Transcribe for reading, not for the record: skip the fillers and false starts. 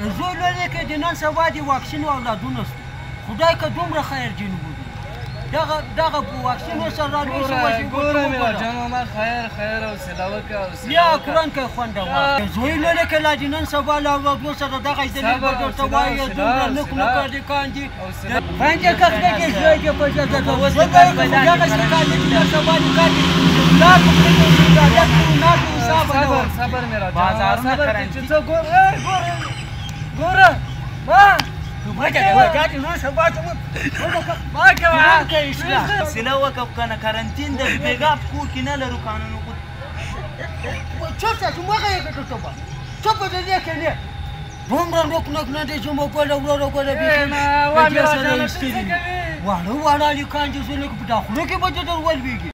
زوی لولی کې د نن سبا د واکسین اولادونه شو خدای که دومره خیر جنوب دغه واکسینو سره رالوی شي ګوره میرا جان ماما خیر حوصله وکړه بیا قرآن کوي خوندور زوی لولی کې لا د نن سبا له اولادو سره دغه دلیل به درته وایي دومره نک نکاږي کاندي باندې کښته کې زوی کې په جزا ده اوس دغسې کار دی چې نن سبا د کار دی پلار په خپل عبادت کوي ناست حساب نه ورکوي صبر میرا جان بازارونه صبر کرنجي. چې څه ګوره ما حوصله وکړه کنه کارنتین د بېګا په کور کې نه لرو قانون چوپ شه چې مخه یې کړه ټوپه چوپ د دې کې نه دومره نوک نوک نه دی چې مو ګوله ورو ګوله واړه هلکان چې زه لږ په دا خوله کې به د در ولوېږي